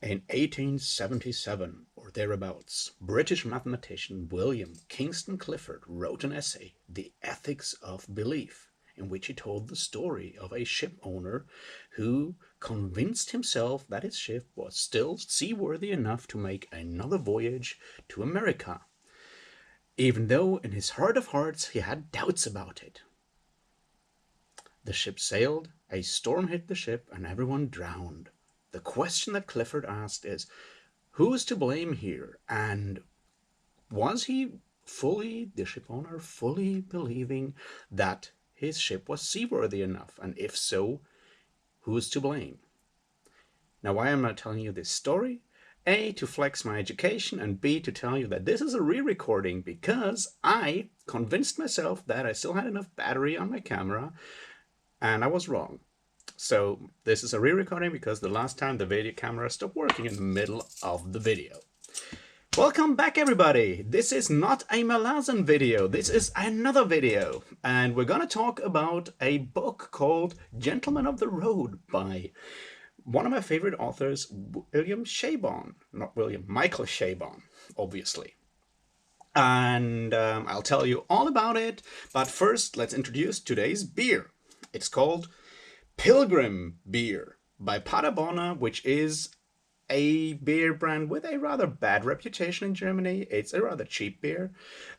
In 1877 or thereabouts, British mathematician William Kingston Clifford wrote an essay, The Ethics of Belief, in which he told the story of a ship owner who convinced himself that his ship was still seaworthy enough to make another voyage to America, even though in his heart of hearts he had doubts about it. The ship sailed, a storm hit the ship, and everyone drowned. The question that Clifford asked is, who is to blame here? And was he the ship owner, fully believing that his ship was seaworthy enough? And if so, who is to blame? Now, why am I telling you this story? A, to flex my education, and B, to tell you that this is a re-recording because I convinced myself that I still had enough battery on my camera, and I was wrong. So this is a re-recording because the last time the video camera stopped working in the middle of the video. Welcome back, everybody. This is not a Malazan video. This is another video. And we're going to talk about a book called Gentlemen of the Road by one of my favorite authors, Michael Chabon, obviously. And I'll tell you all about it. But first, let's introduce today's beer. It's called Pilgrim Beer by Paderborner, which is a beer brand with a rather bad reputation in Germany. It's a rather cheap beer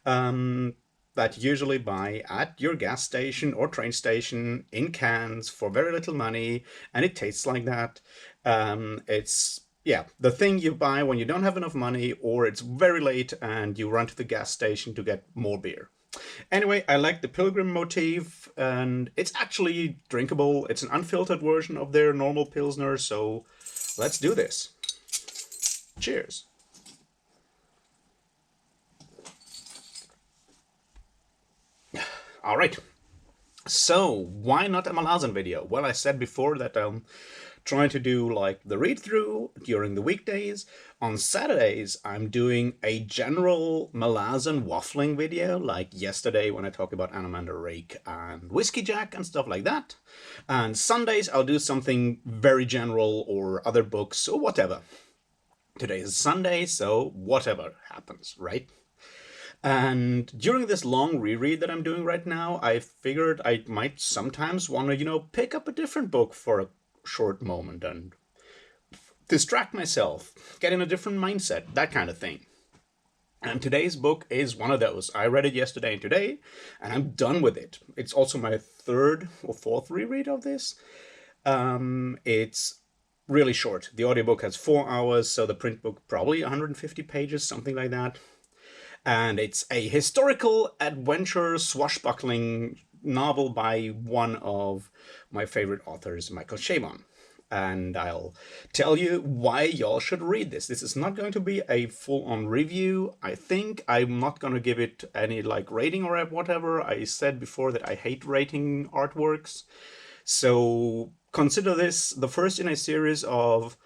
that you usually buy at your gas station or train station in cans for very little money, and it tastes like that. It's the thing you buy when you don't have enough money or it's very late and you run to the gas station to get more beer. Anyway, I like the Pilgrim motif, and it's actually drinkable. It's an unfiltered version of their normal Pilsner, so let's do this. Cheers. All right. So, why not a Malazan video? Well, I said before that I'm trying to do like the read-through during the weekdays. On Saturdays, I'm doing a general Malazan waffling video, like yesterday when I talked about Anamander Rake and Whiskey Jack and stuff like that. And Sundays, I'll do something very general or other books or whatever. Today is Sunday, so whatever happens, right? And during this long reread that I'm doing right now, I figured I might sometimes want to, pick up a different book for a short moment and distract myself, get in a different mindset, that kind of thing. And today's book is one of those. I read it yesterday and today, and I'm done with it. It's also my third or fourth reread of this. It's really short. The audiobook has 4 hours, so the print book probably 150 pages, something like that. And it's a historical adventure swashbuckling novel by one of my favorite authors, Michael Chabon. And I'll tell you why y'all should read this. This is not going to be a full-on review. I think I'm not going to give it any rating or whatever. I said before that I hate rating artworks. So consider this the first in a series of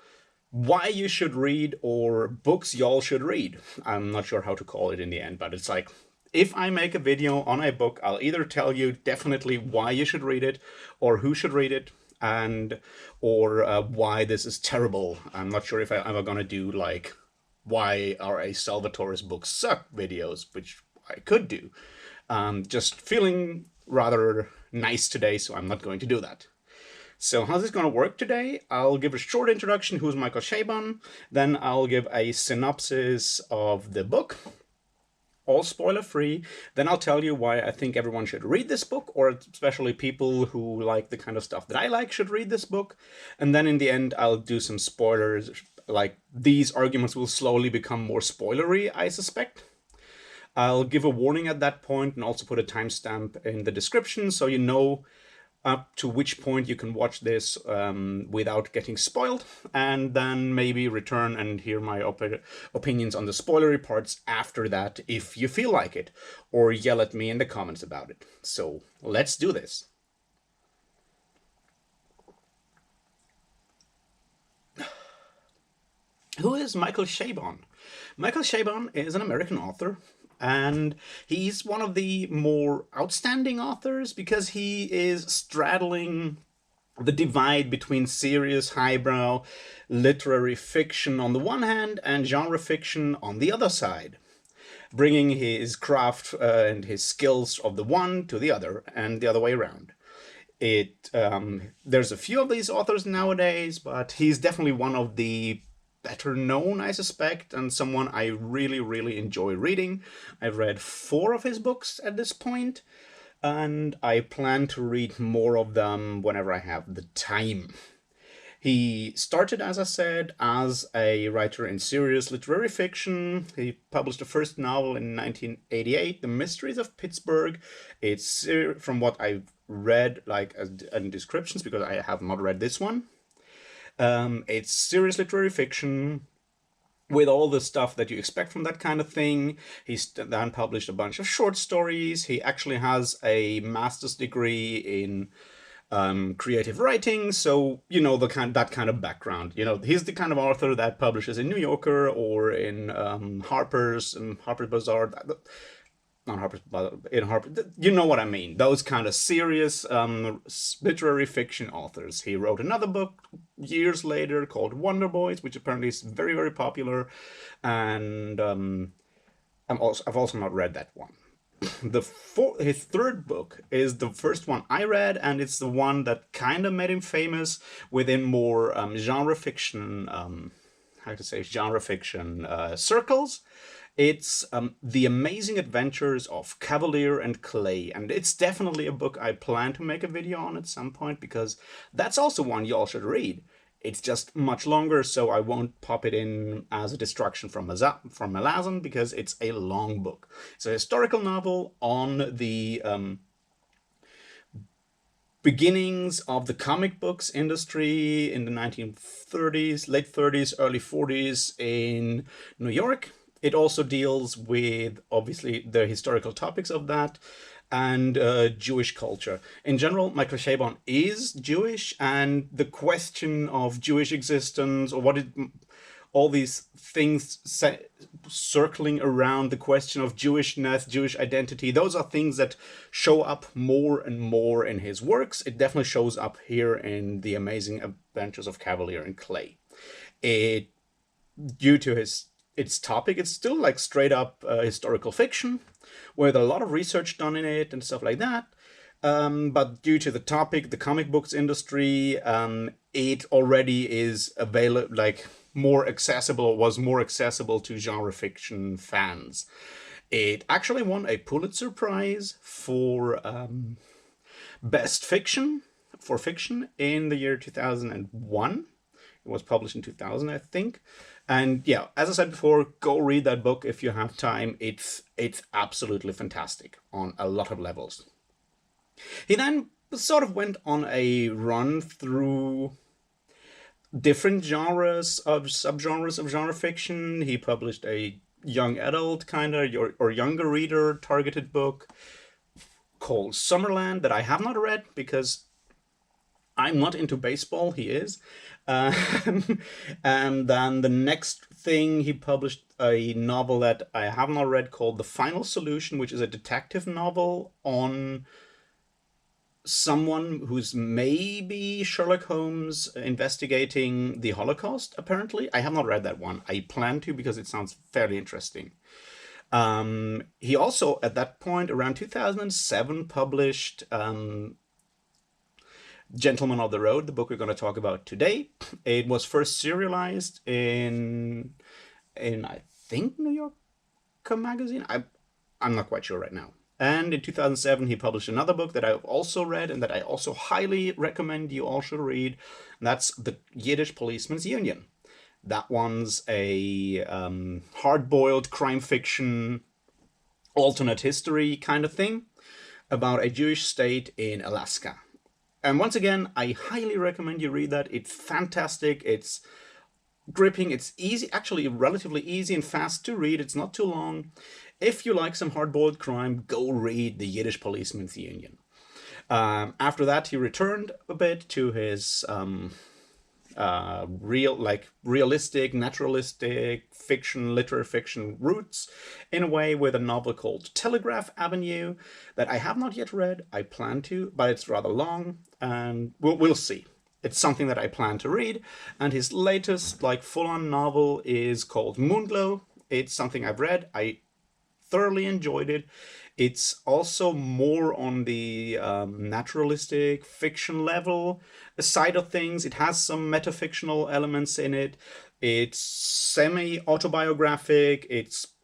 why you should read or books y'all should read. I'm not sure how to call it in the end, but it's like, if I make a video on a book, I'll either tell you definitely why you should read it or who should read it or why this is terrible. I'm not sure if I'm ever going to do why R.A. Salvatore's books suck videos, which I could do. Just feeling rather nice today, so I'm not going to do that. So how's this going to work today? I'll give a short introduction, who's Michael Chabon, then I'll give a synopsis of the book, all spoiler-free, then I'll tell you why I think everyone should read this book, or especially people who like the kind of stuff that I like should read this book, and then in the end I'll do some spoilers, these arguments will slowly become more spoilery, I suspect. I'll give a warning at that point and also put a timestamp in the description so you know up to which point you can watch this without getting spoiled, and then maybe return and hear my opinions on the spoilery parts after that if you feel like it, or yell at me in the comments about it. So let's do this. Who is Michael Chabon? Michael Chabon is an American author, and he's one of the more outstanding authors because he is straddling the divide between serious, highbrow literary fiction on the one hand and genre fiction on the other side, bringing his craft and his skills of the one to the other and the other way around. There's a few of these authors nowadays, but he's definitely one of the better known, I suspect, and someone I really, really enjoy reading. I've read 4 of his books at this point, and I plan to read more of them whenever I have the time. He started, as I said, as a writer in serious literary fiction. He published the first novel in 1988, The Mysteries of Pittsburgh. It's, from what I've read, like in descriptions, because I have not read this one. It's serious literary fiction with all the stuff that you expect from that kind of thing. He's then published a bunch of short stories. He actually has a master's degree in creative writing, so that kind of background. He's the kind of author that publishes in New Yorker or in Harper's Bazaar. Not Harper's Bazaar, in Harper. You know what I mean? Those kind of serious literary fiction authors. He wrote another book years later called Wonder Boys, which apparently is very, very popular, and I've also not read that one. His third book is the first one I read, and it's the one that kind of made him famous within more genre fiction, circles. It's The Amazing Adventures of Cavalier and Clay, and it's definitely a book I plan to make a video on at some point, because that's also one you all should read. It's just much longer, so I won't pop it in as a distraction from Malazan, because it's a long book. It's a historical novel on the beginnings of the comic books industry in the 1930s, late 30s, early 40s in New York. It also deals with, obviously, the historical topics of that and Jewish culture. In general, Michael Chabon is Jewish, and the question of Jewish existence, or all these things circling around the question of Jewishness, Jewish identity, those are things that show up more and more in his works. It definitely shows up here in The Amazing Adventures of Cavalier and Clay. Due to its topic, it's still like straight up historical fiction, with a lot of research done in it and stuff like that. But due to the topic, the comic books industry, it already is available, like was more accessible to genre fiction fans. It actually won a Pulitzer Prize for best fiction in the year 2001. It was published in 2000, I think. And yeah, as I said before, go read that book if you have time. It's absolutely fantastic on a lot of levels. He then sort of went on a run through different genres of subgenres of genre fiction. He published a young adult kind of or younger reader targeted book called Summerland that I have not read because I'm not into baseball. He is. And then the next thing, he published a novel that I have not read called The Final Solution, which is a detective novel on someone who's maybe Sherlock Holmes investigating the Holocaust, apparently. I have not read that one. I plan to because it sounds fairly interesting. He also, at that point, around 2007, published Gentleman of the Road, the book we're going to talk about today. It was first serialized in I think New Yorker magazine. I'm not quite sure right now. And in 2007, he published another book that I've also read and that I also highly recommend you all should read. And that's The Yiddish Policeman's Union. That one's a hard-boiled crime fiction, alternate history kind of thing about a Jewish state in Alaska. And once again, I highly recommend you read that. It's fantastic. It's gripping. It's easy, actually relatively easy and fast to read. It's not too long. If you like some hard-boiled crime, go read The Yiddish Policeman's Union. After that, he returned a bit to his realistic, naturalistic fiction, literary fiction roots in a way with a novel called Telegraph Avenue that I have not yet read. I plan to, but it's rather long, and we'll see. It's something that I plan to read, and his latest like full-on novel is called Moonglow. It's something I've read. I thoroughly enjoyed it. It's also more on the naturalistic fiction level side of things. It has some metafictional elements in it. It's semi-autobiographic.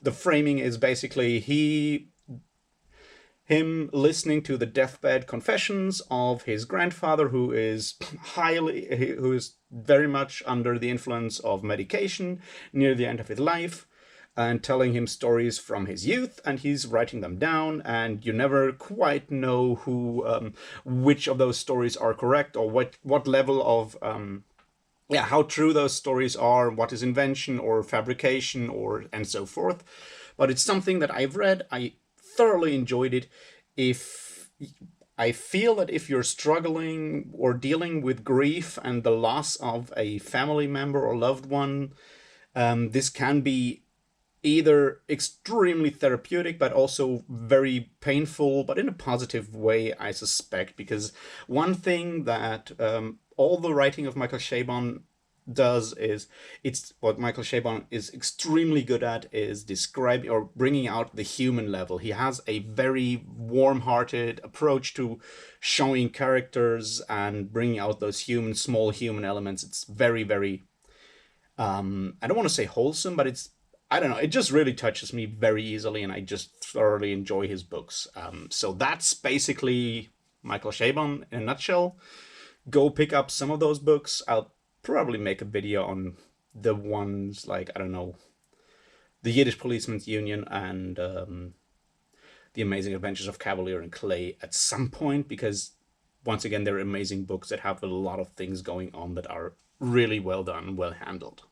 The framing is basically him listening to the deathbed confessions of his grandfather, who is very much under the influence of medication near the end of his life, and telling him stories from his youth, and he's writing them down, and you never quite know which of those stories are correct, or what level of how true those stories are, what is invention or fabrication, and so forth. But it's something that I've read. I thoroughly enjoyed it. I feel that if you're struggling or dealing with grief and the loss of a family member or loved one, this can be either extremely therapeutic but also very painful, but in a positive way, I suspect, because one thing that all the writing of Michael Chabon does is, what Michael Chabon is extremely good at is describing or bringing out the human level. He has a very warm-hearted approach to showing characters and bringing out those small human elements. It's very, very I don't want to say wholesome, but I don't know, it just really touches me very easily, and I just thoroughly enjoy his books. So that's basically Michael Chabon in a nutshell. Go pick up some of those books. I'll probably make a video on the ones like, I don't know, The Yiddish Policeman's Union and The Amazing Adventures of Cavalier and Clay at some point, because once again, they're amazing books that have a lot of things going on that are really well done, well handled.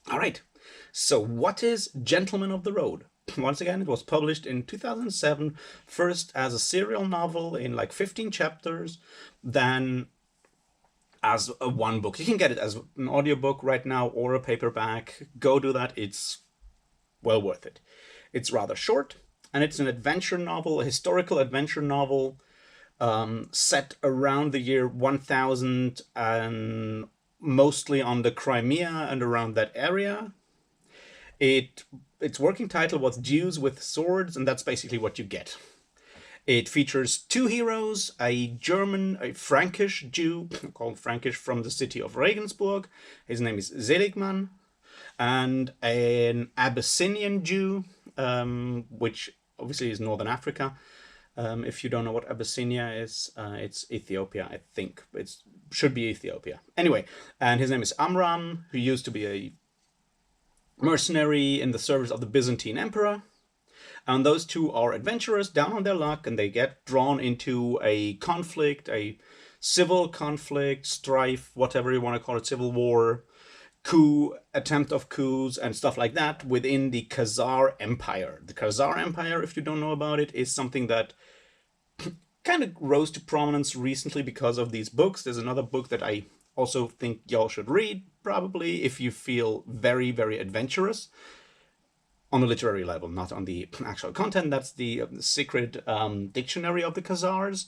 All right, so what is Gentlemen of the Road? Once again, it was published in 2007, first as a serial novel in like 15 chapters, then as a one book. You can get it as an audiobook right now or a paperback. Go do that. It's well worth it. It's rather short, and it's an adventure novel, a historical adventure novel set around the year 1000 and mostly on the Crimea and around that area. Its working title was Jews with Swords, and that's basically what you get. It features two heroes, a Frankish Jew, called Frankish, from the city of Regensburg. His name is Seligman, and an Abyssinian Jew, which obviously is Northern Africa. If you don't know what Abyssinia is, it's Ethiopia, I think. It should be Ethiopia. Anyway, and his name is Amram, who used to be a mercenary in the service of the Byzantine Emperor. And those two are adventurers down on their luck, and they get drawn into a conflict, a civil conflict, strife, whatever you want to call it, civil war, attempt of coups and stuff like that within the Khazar Empire. The Khazar Empire, if you don't know about it, is something that kind of rose to prominence recently because of these books. There's another book that I also think y'all should read, probably, if you feel very, very adventurous on a literary level, not on the actual content. That's the Secret Dictionary of the Khazars.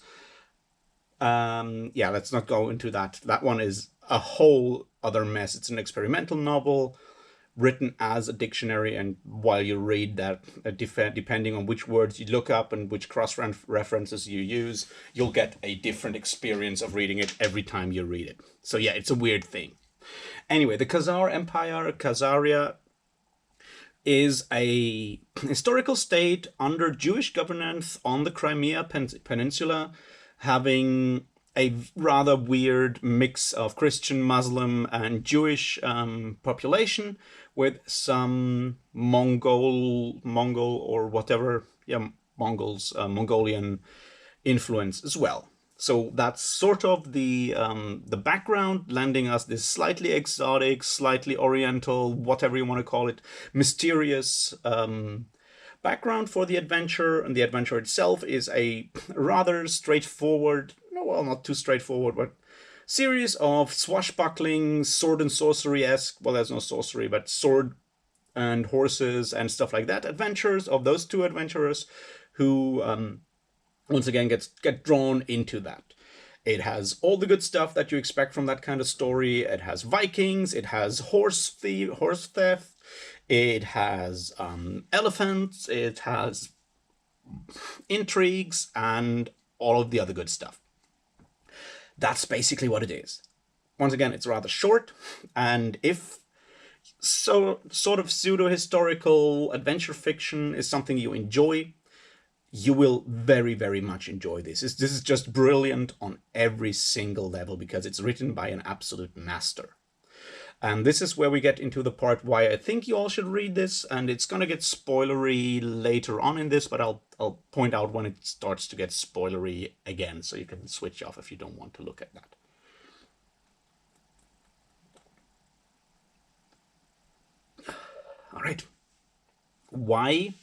Yeah, let's not go into that. That one is a whole other mess. It's an experimental novel written as a dictionary, and while you read that, depending on which words you look up and which cross-references you use, you'll get a different experience of reading it every time you read it. So yeah, it's a weird thing. Anyway, the Khazar Empire, Khazaria, is a historical state under Jewish governance on the Crimea Peninsula, having a rather weird mix of Christian, Muslim, and Jewish population, with some Mongol or whatever, Mongolian influence as well. So that's sort of the background, lending us this slightly exotic, slightly oriental, whatever you want to call it, mysterious Background for the adventure, and the adventure itself is a rather straightforward, no, well, not too straightforward, but series of swashbuckling, sword and sorcery-esque, well, there's no sorcery, but sword and horses and stuff like that adventures of those two adventurers who once again get drawn into that. It has all the good stuff that you expect from that kind of story. It has Vikings, it has horse theft, it has elephants, it has intrigues, and all of the other good stuff. That's basically what it is. Once again, it's rather short, and if sort of pseudo-historical adventure fiction is something you enjoy, you will very, very much enjoy this. This is just brilliant on every single level because it's written by an absolute master. And this is where we get into the part why I think you all should read this, and it's gonna get spoilery later on in this, but I'll point out when it starts to get spoilery again, so you can switch off if you don't want to look at that. All right. Why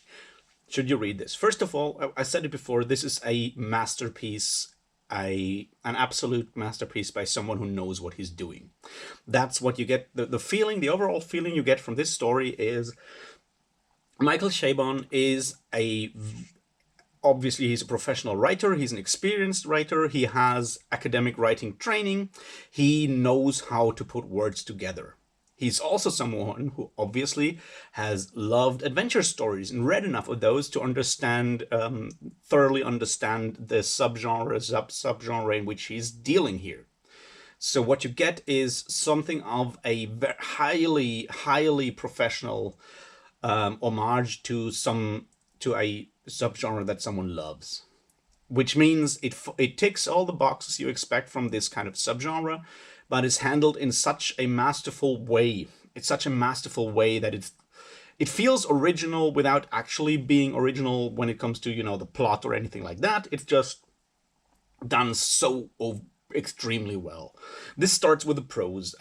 should you read this? First of all, I said it before, this is a masterpiece, an absolute masterpiece by someone who knows what he's doing. That's what you get. The feeling, the overall feeling you get from this story is Michael Chabon is obviously he's a professional writer, he's an experienced writer, he has academic writing training, he knows how to put words together. He's also someone who obviously has loved adventure stories and read enough of those to understand, thoroughly understand the subgenre in which he's dealing here. So what you get is something of a highly, highly professional homage to a subgenre that someone loves. Which means it ticks all the boxes you expect from this kind of subgenre, but is handled in such a masterful way. It's such a masterful way that it feels original without actually being original when it comes to, you know, the plot or anything like that. It's just done so extremely well. This starts with the prose.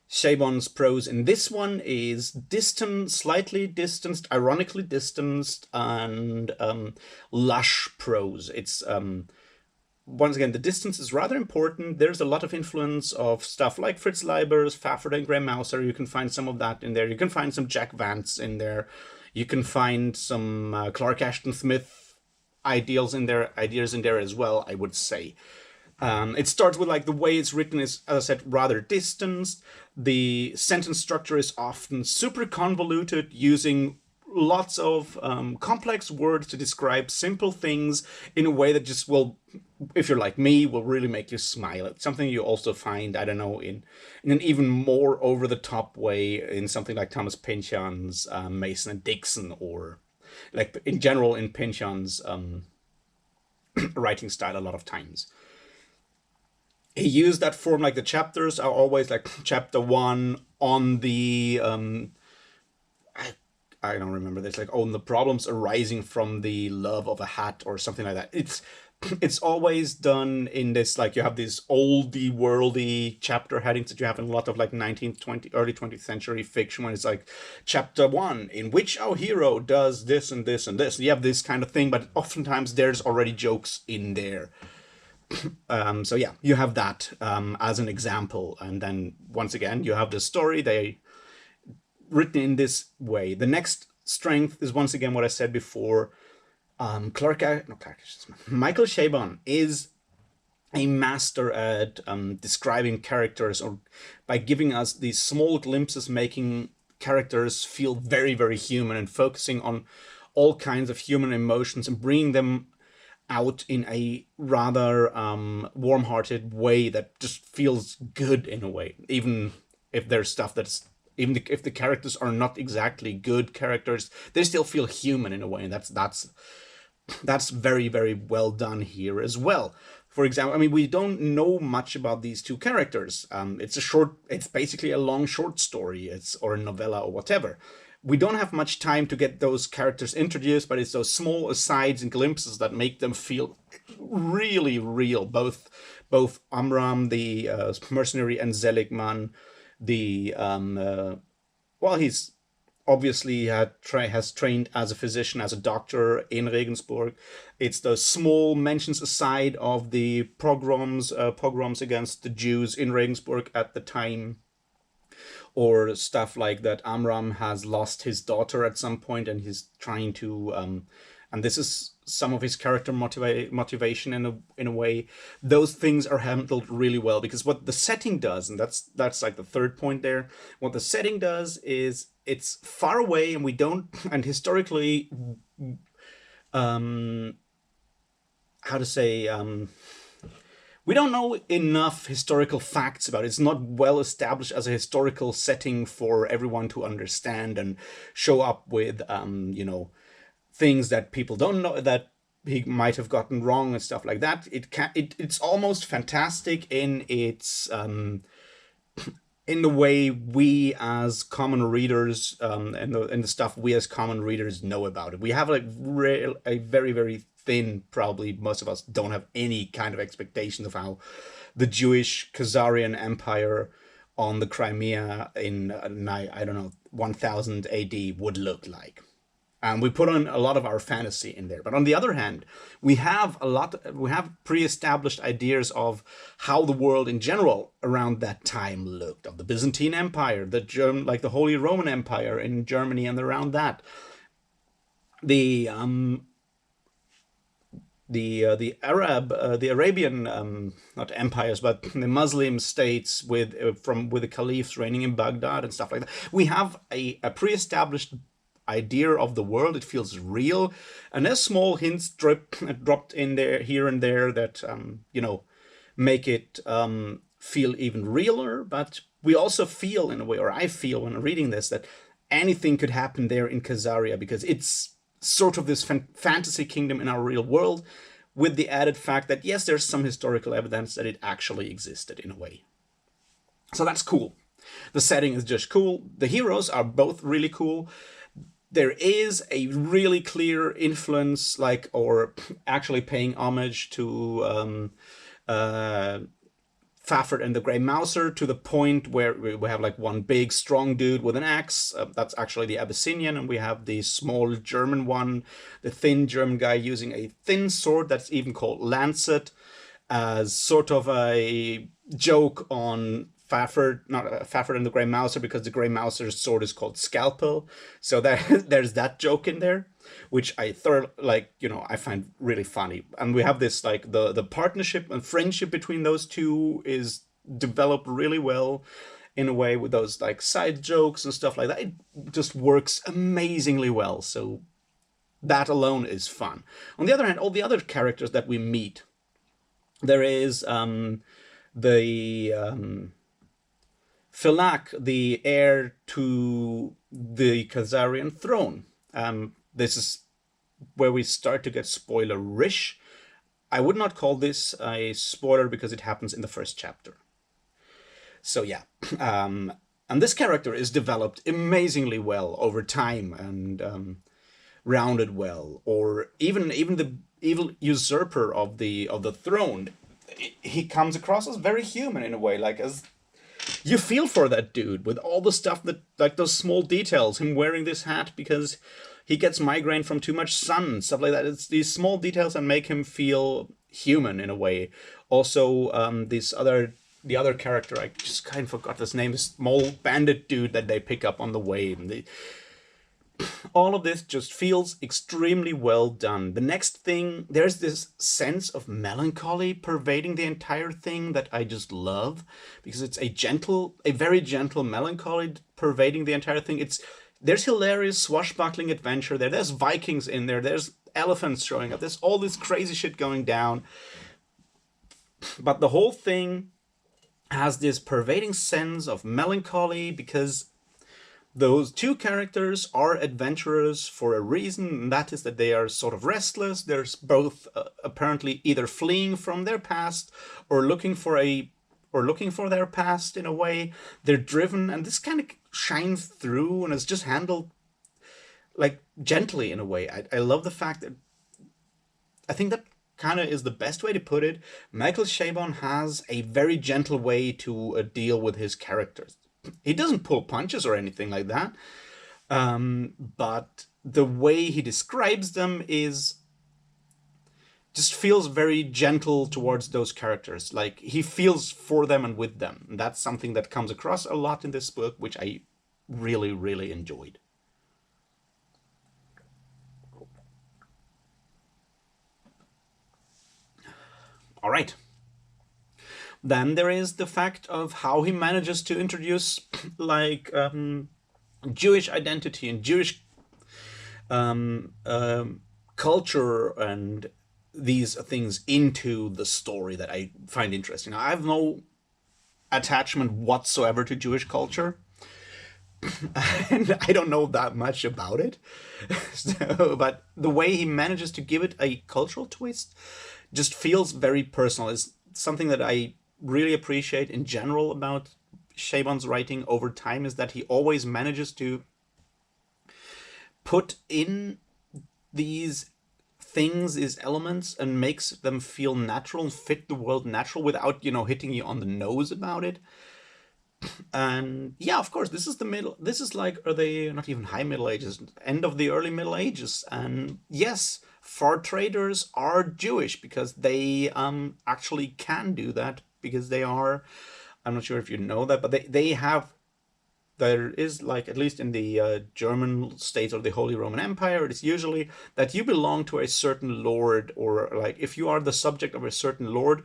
Chabon's prose in this one is distant, slightly distanced, ironically distanced, and lush prose. It's once again, the distance is rather important. There's a lot of influence of stuff like Fritz Leiber's Fafhrd and Grey Mouser. You can find some of that in there. You can find some Jack Vance in there. You can find some Clark Ashton Smith ideas in there as well, I would say. It starts with, like, the way it's written is, as I said, rather distanced. The sentence structure is often super convoluted, using lots of complex words to describe simple things in a way that just will, if you're like me, will really make you smile. It's something you also find, I don't know, in an even more over-the-top way in something like Thomas Pynchon's Mason and Dixon, or like in general in Pynchon's writing style a lot of times. He used that form, like the chapters are always like chapter 1 on the I don't remember this, like on the problems arising from the love of a hat or something like that. It's always done in this, like, you have these oldie worldy chapter headings that you have in a lot of like 19th, early 20th century fiction, when it's like chapter 1 in which our hero does this and this and this. You have this kind of thing, but oftentimes there's already jokes in there. So yeah, you have that as an example, and then once again you have the story written in this way. The next strength is once again what I said before. Michael Chabon is a master at describing characters, or by giving us these small glimpses, making characters feel very, very human, and focusing on all kinds of human emotions and bringing them out in a rather warm-hearted way that just feels good in a way, even if there's stuff that's, even if the characters are not exactly good characters, they still feel human in a way, and that's very, very well done here as well. For example, I mean, we don't know much about these two characters. It's basically a long short story, or a novella or whatever. We don't have much time to get those characters introduced, but it's those small asides and glimpses that make them feel really real. Both Amram, the mercenary, and Seligman, the well, he's obviously has trained as a physician, as a doctor in Regensburg. It's the small mentions aside of the pogroms against the Jews in Regensburg at the time, or stuff like that. Amram has lost his daughter at some point, and he's trying to, and this is some of his character motivation in a way. Those things are handled really well, because what the setting does, and that's like the third point there. What the setting does is it's far away, and we don't, and historically, um, how to say, we don't know enough historical facts about it. It's not well established as a historical setting for everyone to understand and show up with, things that people don't know, that he might have gotten wrong and stuff like that. It's almost fantastic in the way we as common readers, and the stuff we as common readers know about it. We have a very, very thin, probably most of us don't have any kind of expectation of how the Jewish Khazarian Empire on the Crimea in, I don't know, 1000 AD would look like. And we put on a lot of our fantasy in there. But on the other hand, we have pre-established ideas of how the world in general around that time looked, of the Byzantine Empire, the Holy Roman Empire in Germany and around that, the Arabian, not empires, but the Muslim states with the caliphs reigning in Baghdad and stuff like that. We have a pre-established idea of the world. It feels real, and there's small hints dropped in there here and there that make it feel even realer. But we also feel, in a way, or I feel when reading this, that anything could happen there in Khazaria, because it's sort of this fantasy kingdom in our real world, with the added fact that yes, there's some historical evidence that it actually existed in a way. So that's cool. The setting is just cool. The heroes are both really cool. There is a really clear influence, or actually paying homage to Fafhrd and the Grey Mouser, to the point where we have like one big strong dude with an axe. That's actually the Abyssinian, and we have the small German one, the thin German guy using a thin sword that's even called Lancet, as sort of a joke on Fafhrd and the Grey Mouser, because the Grey Mouser's sword is called Scalpel. So there's that joke in there, which I I find really funny. And we have this, like, the partnership and friendship between those two is developed really well in a way, with those like side jokes and stuff like that. It just works amazingly well. So that alone is fun. On the other hand, all the other characters that we meet, there is Philak, the heir to the Khazarian throne. This is where we start to get spoiler-ish. I would not call this a spoiler because it happens in the first chapter. So yeah, and this character is developed amazingly well over time, and rounded well. Or even the evil usurper of the throne, he comes across as very human in a way, like as you feel for that dude with all the stuff that, like those small details, him wearing this hat because he gets migraine from too much sun, stuff like that. It's these small details that make him feel human in a way. Also, the other character, I just kind of forgot his name, is small bandit dude that they pick up on the way. And all of this just feels extremely well done. The next thing, there's this sense of melancholy pervading the entire thing that I just love, because it's a very gentle melancholy pervading the entire thing. There's hilarious swashbuckling adventure there. There's Vikings in there. There's elephants showing up. There's all this crazy shit going down. But the whole thing has this pervading sense of melancholy, because those two characters are adventurers for a reason, and that is that they are sort of restless. They're both apparently either fleeing from their past or looking for their past in a way. They're driven, and this kind of shines through, and is just handled like gently in a way. I love the fact that, I think that kind of is the best way to put it. Michael Chabon has a very gentle way to deal with his characters. He doesn't pull punches or anything like that. But the way he describes them is just feels very gentle towards those characters. Like he feels for them and with them. And that's something that comes across a lot in this book, which I really, really enjoyed. All right. Then there is the fact of how he manages to introduce like Jewish identity and Jewish culture and these things into the story that I find interesting. I have no attachment whatsoever to Jewish culture, and I don't know that much about it. So, but the way he manages to give it a cultural twist just feels very personal. It's something that I really appreciate in general about Chabon's writing over time, is that he always manages to put in these things, these elements, and makes them feel natural and fit the world natural without, hitting you on the nose about it. And yeah, of course, this is like, are they not even high Middle Ages, end of the early Middle Ages. And yes, fur traders are Jewish because they actually can do that because they are, I'm not sure if you know that, but they have, there is like, at least in the German states or the Holy Roman Empire, it is usually that you belong to a certain lord, or like if you are the subject of a certain lord,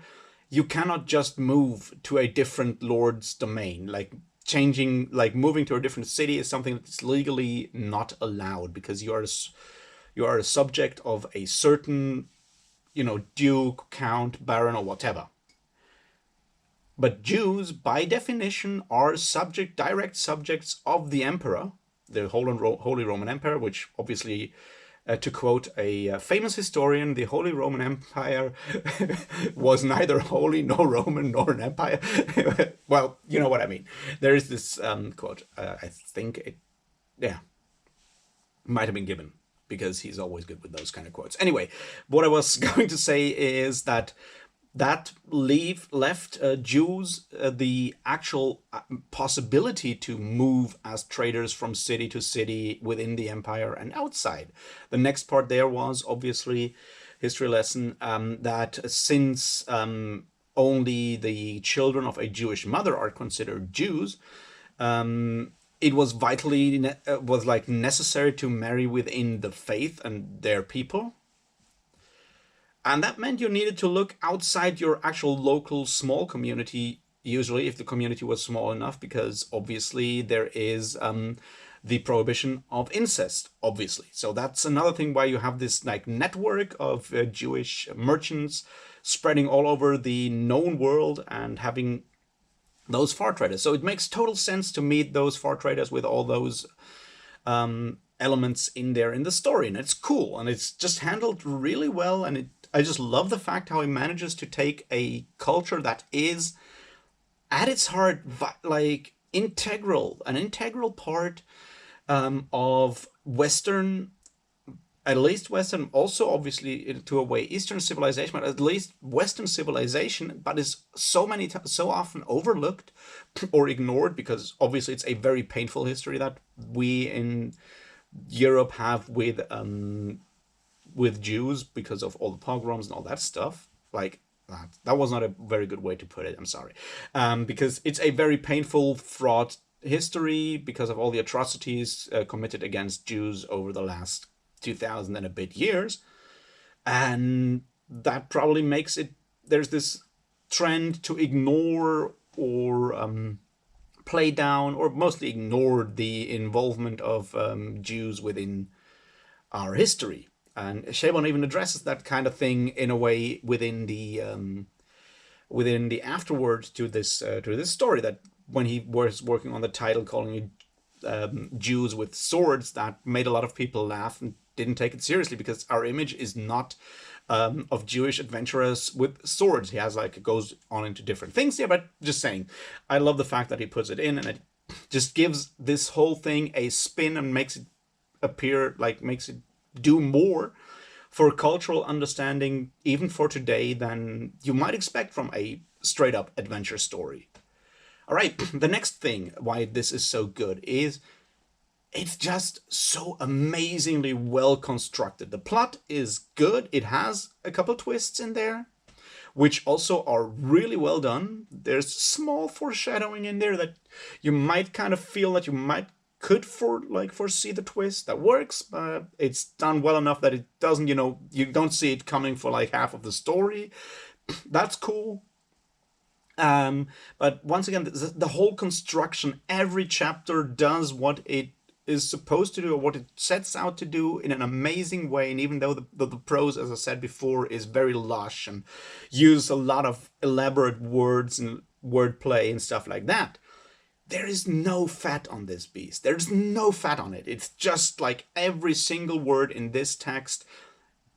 you cannot just move to a different lord's domain. Like changing, like moving to a different city is something that's legally not allowed because you are a subject of a certain, duke, count, baron, or whatever. But Jews, by definition, are direct subjects of the emperor, the Holy Roman Empire, which obviously, to quote a famous historian, the Holy Roman Empire was neither holy nor Roman nor an empire. Well, you know what I mean. There is this quote. I think it, yeah, might have been given because he's always good with those kind of quotes. Anyway, what I was going to say is that left Jews the actual possibility to move as traders from city to city within the empire and outside. The next part there was obviously history lesson, that since only the children of a Jewish mother are considered Jews, it was was like necessary to marry within the faith and their people. And that meant you needed to look outside your actual local small community, usually if the community was small enough, because obviously there is the prohibition of incest, obviously. So that's another thing why you have this like network of Jewish merchants spreading all over the known world and having those far traders. So it makes total sense to meet those far traders with all those elements in there in the story, and it's cool, and it's just handled really well, and I just love the fact how he manages to take a culture that is at its heart like an integral part of Western, at least Western, also obviously to a way Eastern civilization, but at least Western civilization, but is so often overlooked or ignored because obviously it's a very painful history that we in Europe have with Jews because of all the pogroms and all that stuff. Like that was not a very good way to put it. I'm sorry, because it's a very painful, fraught history because of all the atrocities committed against Jews over the last 2000 and a bit years, and that probably makes it. There's this trend to ignore or play down, or mostly ignore the involvement of Jews within our history. And Chabon even addresses that kind of thing in a way within the afterword to this story, that when he was working on the title, calling it Jews with Swords, that made a lot of people laugh and didn't take it seriously because our image is not of Jewish adventurers with swords. He has like, it goes on into different things here, but just saying, I love the fact that he puts it in, and it just gives this whole thing a spin and makes it appear like, makes it do more for cultural understanding, even for today, than you might expect from a straight up adventure story. All right, the next thing why this is so good is it's just so amazingly well constructed. The plot is good. It has a couple twists in there, which also are really well done. There's small foreshadowing in there that you might kind of feel that you might could foresee the twist that works, but it's done well enough that it doesn't, you don't see it coming for like half of the story. That's cool. But once again, the whole construction, every chapter does what it is supposed to do, or what it sets out to do, in an amazing way. And even though the prose, as I said before, is very lush and use a lot of elaborate words and wordplay and stuff like that, there is no fat on this beast. There's no fat on it. It's just like every single word in this text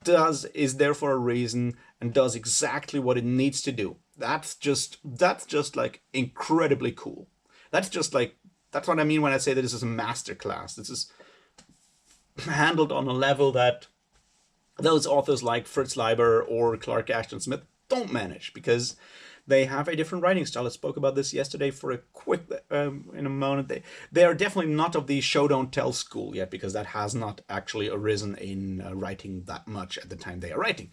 is there for a reason and does exactly what it needs to do. That's just like incredibly cool. That's what I mean when I say that this is a masterclass. This is handled on a level that those authors like Fritz Leiber or Clark Ashton Smith don't manage, because they have a different writing style. I spoke about this yesterday for a quick, in a moment. They are definitely not of the show don't tell school yet, because that has not actually arisen in writing that much at the time they are writing.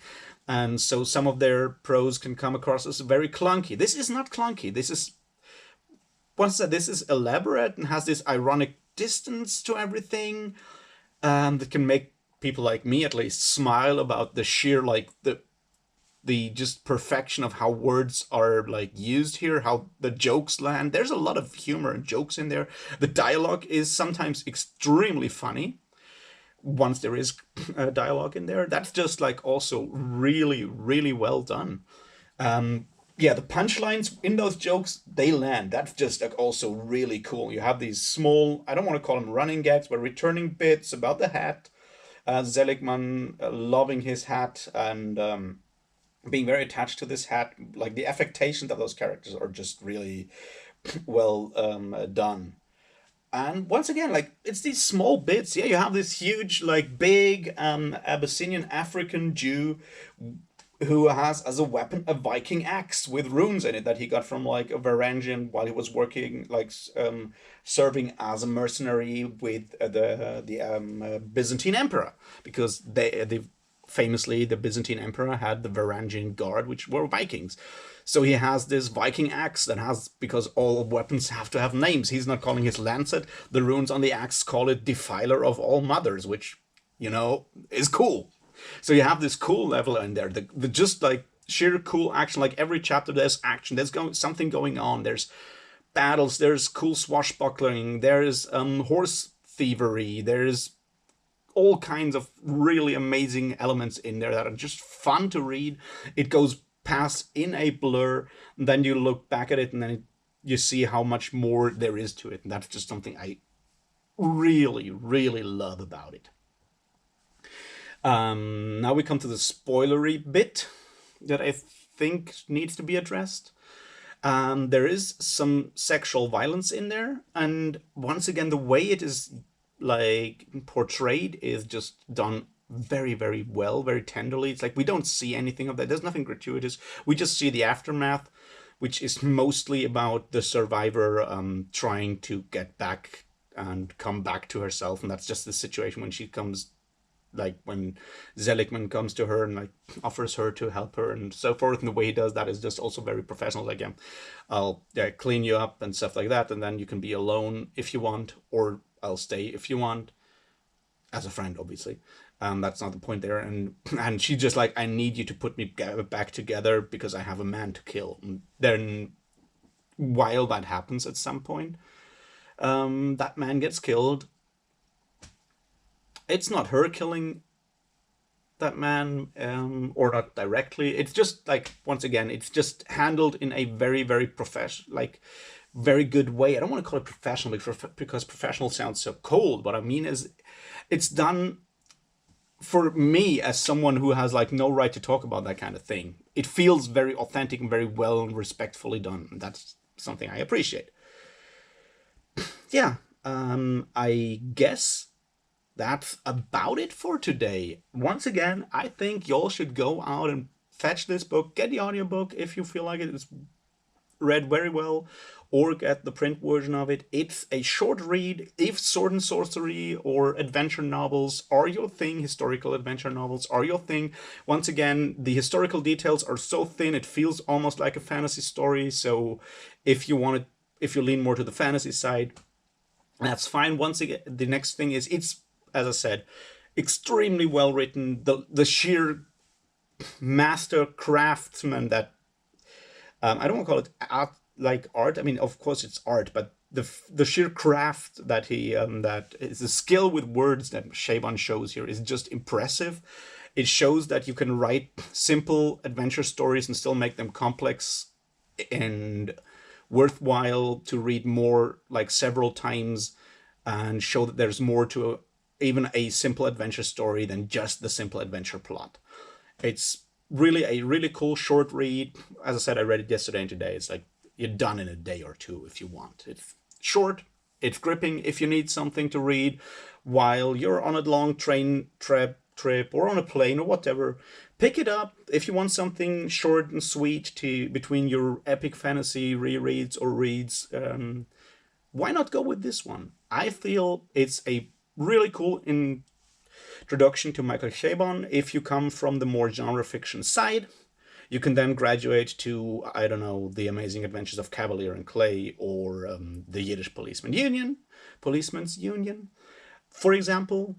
And so some of their prose can come across as very clunky. This is not clunky. This is, once said, this is elaborate and has this ironic distance to everything, that can make people like me at least smile about the sheer, like, the just perfection of how words are like used here, how the jokes land. There's a lot of humor and jokes in there. The dialogue is sometimes extremely funny, once there is dialogue in there. That's just like also really, really well done. Yeah, the punchlines in those jokes, they land. That's just like also really cool. You have these small, I don't want to call them running gags, but returning bits about the hat. Seligman loving his hat and being very attached to this hat. Like the affectations of those characters are just really well done. And once again, like, it's these small bits. Yeah, you have this huge, like, big Abyssinian African Jew who has as a weapon a Viking axe with runes in it that he got from like a Varangian while he was working, like, serving as a mercenary with the Byzantine Emperor, because famously the Byzantine Emperor had the Varangian Guard, which were Vikings. So he has this Viking axe that has, because all weapons have to have names. He's not calling his lancet. The runes on the axe call it Defiler of All Mothers, which, is cool. So you have this cool level in there. The just like sheer cool action. Like every chapter there's action. There's something going on. There's battles. There's cool swashbuckling. There's horse thievery. There's all kinds of really amazing elements in there that are just fun to read. It goes past in a blur, and then you look back at it, and then you see how much more there is to it. And that's just something I really, really love about it. Now we come to the spoilery bit that I think needs to be addressed. There is some sexual violence in there, and once again, the way it is like portrayed is just done very, very well, very tenderly. It's like we don't see anything of that. There's nothing gratuitous. We just see the aftermath, which is mostly about the survivor trying to get back and come back to herself. And that's just the situation when she comes, like when Seligman comes to her and like offers her to help her and so forth. And the way he does that is just also very professional. Like, I'll clean you up and stuff like that, and then you can be alone if you want, or I'll stay if you want, as a friend, obviously. That's not the point there. And she's just like, I need you to put me back together because I have a man to kill. And then while that happens at some point, that man gets killed. It's not her killing that man, or not directly. It's just like, once again, it's just handled in a very, very like very good way. I don't want to call it professional because professional sounds so cold. What I mean is, it's done, for me as someone who has like no right to talk about that kind of thing, it feels very authentic and very well and respectfully done. And that's something I appreciate. Yeah, I guess that's about it for today. Once again, I think y'all should go out and fetch this book, get the audiobook if you feel like it. It's read very well, or get the print version of it. It's a short read. If sword and sorcery or adventure novels are your thing, historical adventure novels are your thing, once again, the historical details are so thin it feels almost like a fantasy story. So if you want it, if you lean more to the fantasy side, that's fine. Once again, the next thing is, it's, as I said, extremely well written. The sheer master craftsman that, I don't want to call it art, like art. I mean, of course it's art, but the sheer craft that he that is the skill with words that Chabon shows here is just impressive. It shows that you can write simple adventure stories and still make them complex and worthwhile to read more, like several times, and show that there's more to even a simple adventure story than just the simple adventure plot. It's really a really cool short read. As I said, I read it yesterday and today. It's like you're done in a day or two if you want. It's short, it's gripping. If you need something to read while you're on a long train trip or on a plane or whatever, pick it up. If you want something short and sweet to between your epic fantasy rereads or reads, why not go with this one? I feel it's a really cool introduction to Michael Chabon. If you come from the more genre fiction side, you can then graduate to, I don't know, The Amazing Adventures of Cavalier and Clay, or the Yiddish Policeman's Union, for example.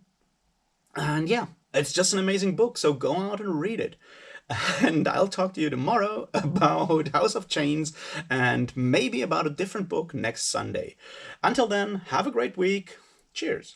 And yeah, it's just an amazing book, so go out and read it. And I'll talk to you tomorrow about House of Chains and maybe about a different book next Sunday. Until then, have a great week. Cheers.